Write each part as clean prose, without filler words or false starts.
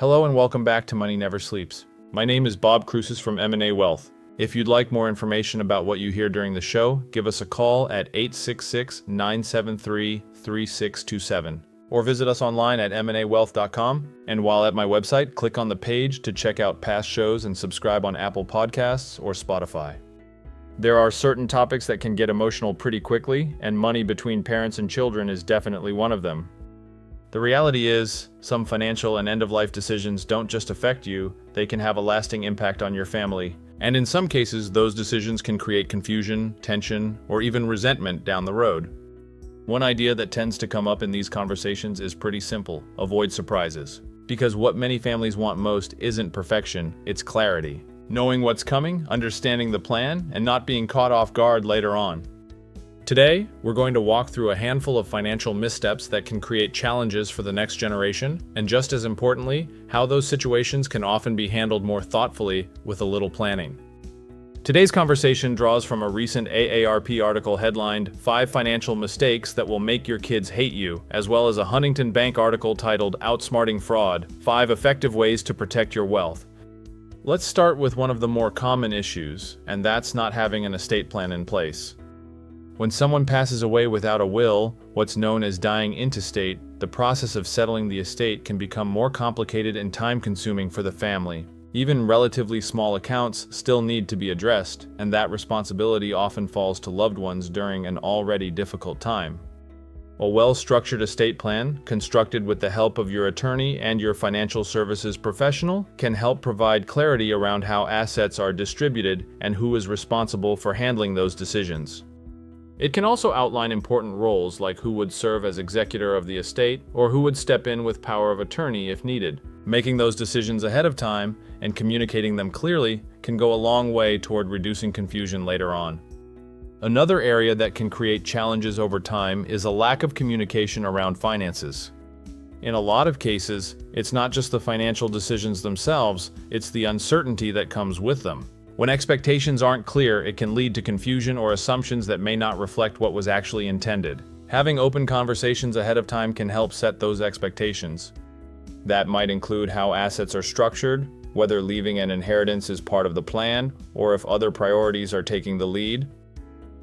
Hello and welcome back to Money Never Sleeps. My name is Bob Cruces from M&A Wealth. If you'd like more information about what you hear during the show, give us a call at 866-973-3627 or visit us online at mnawealth.com. And while at my website, click on the page to check out past shows and subscribe on Apple Podcasts or Spotify. There are certain topics that can get emotional pretty quickly, and money between parents and children is definitely one of them. The reality is, some financial and end-of-life decisions don't just affect you, they can have a lasting impact on your family. And in some cases, those decisions can create confusion, tension, or even resentment down the road. One idea that tends to come up in these conversations is pretty simple: avoid surprises. Because what many families want most isn't perfection, it's clarity. Knowing what's coming, understanding the plan, and not being caught off guard later on. Today, we're going to walk through a handful of financial missteps that can create challenges for the next generation, and just as importantly, how those situations can often be handled more thoughtfully with a little planning. Today's conversation draws from a recent AARP article headlined, 5 Financial Mistakes That Will Make Your Kids Hate You, as well as a Huntington Bank article titled Outsmarting Fraud, 5 Effective Ways to Protect Your Wealth. Let's start with one of the more common issues, and that's not having an estate plan in place. When someone passes away without a will, what's known as dying intestate, the process of settling the estate can become more complicated and time-consuming for the family. Even relatively small accounts still need to be addressed, and that responsibility often falls to loved ones during an already difficult time. A well-structured estate plan, constructed with the help of your attorney and your financial services professional, can help provide clarity around how assets are distributed and who is responsible for handling those decisions. It can also outline important roles like who would serve as executor of the estate or who would step in with power of attorney if needed. Making those decisions ahead of time and communicating them clearly can go a long way toward reducing confusion later on. Another area that can create challenges over time is a lack of communication around finances. In a lot of cases, it's not just the financial decisions themselves, it's the uncertainty that comes with them. When expectations aren't clear, it can lead to confusion or assumptions that may not reflect what was actually intended. Having open conversations ahead of time can help set those expectations. That might include how assets are structured, whether leaving an inheritance is part of the plan, or if other priorities are taking the lead.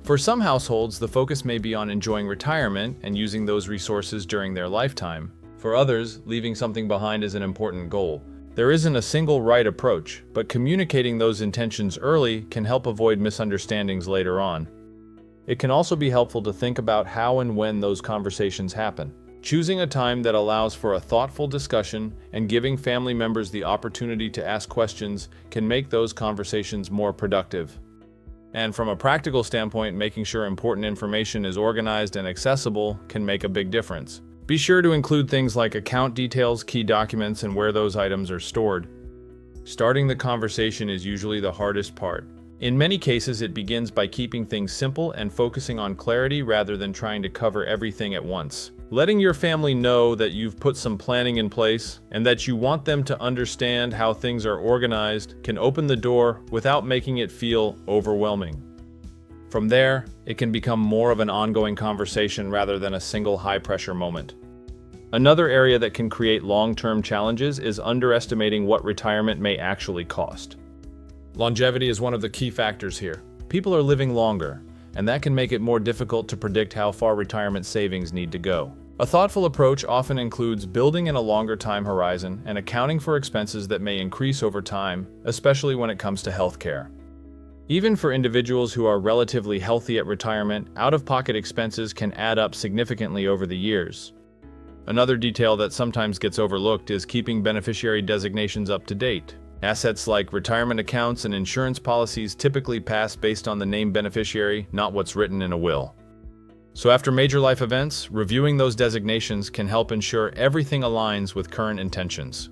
For some households, the focus may be on enjoying retirement and using those resources during their lifetime. For others, leaving something behind is an important goal. There isn't a single right approach, but communicating those intentions early can help avoid misunderstandings later on. It can also be helpful to think about how and when those conversations happen. Choosing a time that allows for a thoughtful discussion and giving family members the opportunity to ask questions can make those conversations more productive. And from a practical standpoint, making sure important information is organized and accessible can make a big difference. Be sure to include things like account details, key documents, and where those items are stored. Starting the conversation is usually the hardest part. In many cases, it begins by keeping things simple and focusing on clarity rather than trying to cover everything at once. Letting your family know that you've put some planning in place and that you want them to understand how things are organized can open the door without making it feel overwhelming. From there, it can become more of an ongoing conversation rather than a single high-pressure moment. Another area that can create long-term challenges is underestimating what retirement may actually cost. Longevity is one of the key factors here. People are living longer, and that can make it more difficult to predict how far retirement savings need to go. A thoughtful approach often includes building in a longer time horizon and accounting for expenses that may increase over time, especially when it comes to healthcare. Even for individuals who are relatively healthy at retirement, out-of-pocket expenses can add up significantly over the years. Another detail that sometimes gets overlooked is keeping beneficiary designations up to date. Assets like retirement accounts and insurance policies typically pass based on the named beneficiary, not what's written in a will. So after major life events, reviewing those designations can help ensure everything aligns with current intentions.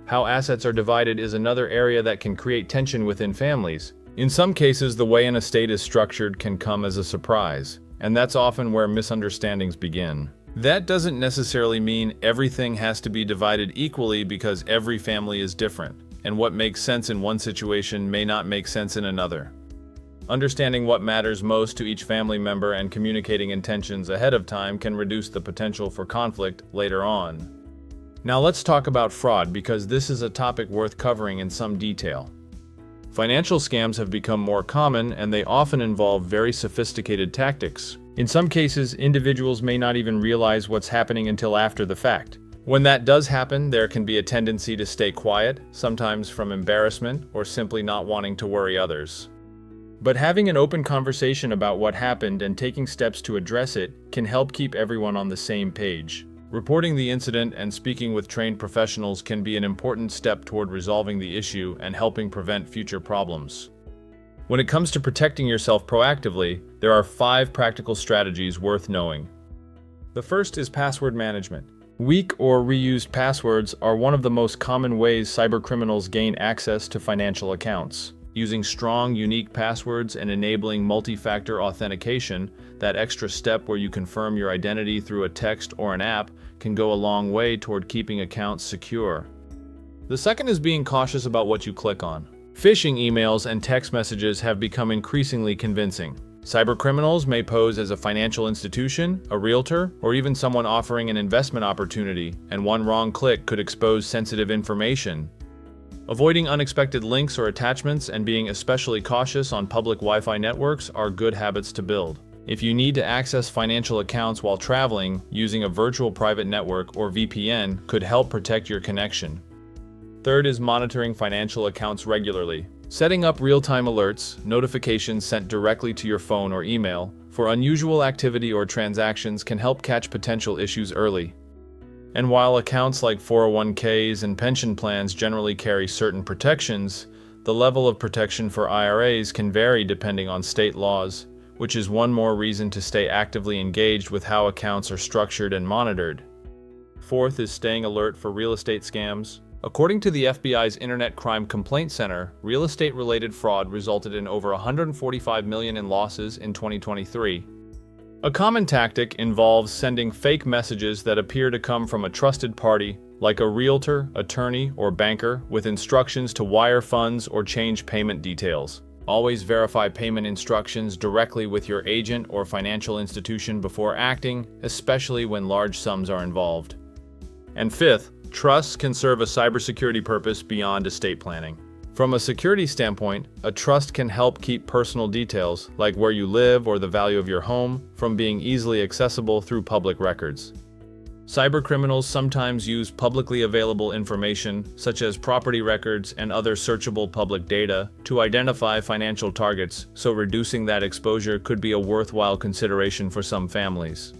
How assets are divided is another area that can create tension within families. In some cases, the way an estate is structured can come as a surprise, and that's often where misunderstandings begin. That doesn't necessarily mean everything has to be divided equally because every family is different, and what makes sense in one situation may not make sense in another. Understanding what matters most to each family member and communicating intentions ahead of time can reduce the potential for conflict later on. Now let's talk about fraud, because this is a topic worth covering in some detail. Financial scams have become more common, and they often involve very sophisticated tactics. In some cases, individuals may not even realize what's happening until after the fact. When that does happen, there can be a tendency to stay quiet, sometimes from embarrassment or simply not wanting to worry others. But having an open conversation about what happened and taking steps to address it can help keep everyone on the same page. Reporting the incident and speaking with trained professionals can be an important step toward resolving the issue and helping prevent future problems. When it comes to protecting yourself proactively, there are 5 practical strategies worth knowing. The first is password management. Weak or reused passwords are one of the most common ways cybercriminals gain access to financial accounts. Using strong, unique passwords and enabling multi-factor authentication, that extra step where you confirm your identity through a text or an app, can go a long way toward keeping accounts secure. The second is being cautious about what you click on. Phishing emails and text messages have become increasingly convincing. Cybercriminals may pose as a financial institution, a realtor, or even someone offering an investment opportunity, and one wrong click could expose sensitive information. Avoiding unexpected links or attachments and being especially cautious on public Wi-Fi networks are good habits to build. If you need to access financial accounts while traveling, using a virtual private network or VPN could help protect your connection. Third is monitoring financial accounts regularly. Setting up real-time alerts, notifications sent directly to your phone or email, for unusual activity or transactions can help catch potential issues early. And while accounts like 401ks and pension plans generally carry certain protections, the level of protection for IRAs can vary depending on state laws, which is one more reason to stay actively engaged with how accounts are structured and monitored. Fourth is staying alert for real estate scams. According to the FBI's Internet Crime Complaint Center, real estate-related fraud resulted in over $145 million in losses in 2023. A common tactic involves sending fake messages that appear to come from a trusted party, like a realtor, attorney, or banker, with instructions to wire funds or change payment details. Always verify payment instructions directly with your agent or financial institution before acting, especially when large sums are involved. And fifth, trusts can serve a cybersecurity purpose beyond estate planning. From a security standpoint, a trust can help keep personal details, like where you live or the value of your home, from being easily accessible through public records. Cybercriminals sometimes use publicly available information, such as property records and other searchable public data, to identify financial targets, so reducing that exposure could be a worthwhile consideration for some families.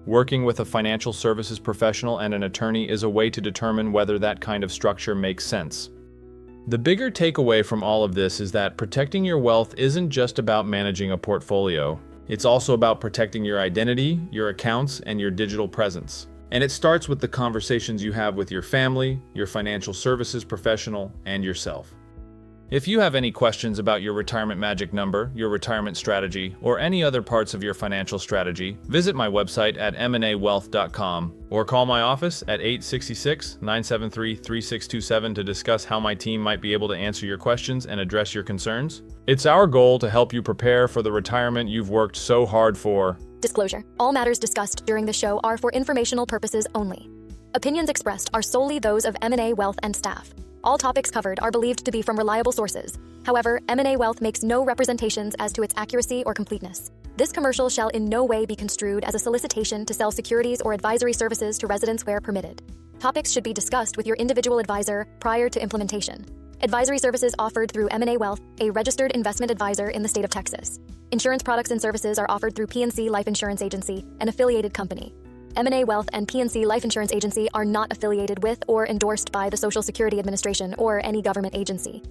Working with a financial services professional and an attorney is a way to determine whether that kind of structure makes sense. The bigger takeaway from all of this is that protecting your wealth isn't just about managing a portfolio. It's also about protecting your identity, your accounts, and your digital presence. And it starts with the conversations you have with your family, your financial services professional, and yourself. If you have any questions about your retirement magic number, your retirement strategy, or any other parts of your financial strategy, visit my website at mnawealth.com or call my office at 866-973-3627 to discuss how my team might be able to answer your questions and address your concerns. It's our goal to help you prepare for the retirement you've worked so hard for. Disclosure: all matters discussed during the show are for informational purposes only. Opinions expressed are solely those of M&A Wealth and staff. All topics covered are believed to be from reliable sources. However, M&A Wealth makes no representations as to its accuracy or completeness. This commercial shall in no way be construed as a solicitation to sell securities or advisory services to residents where permitted. Topics should be discussed with your individual advisor prior to implementation. Advisory services offered through M&A Wealth, a registered investment advisor in the state of Texas. Insurance products and services are offered through PNC Life Insurance Agency, an affiliated company. M&A Wealth and PNC Life Insurance Agency are not affiliated with or endorsed by the Social Security Administration or any government agency.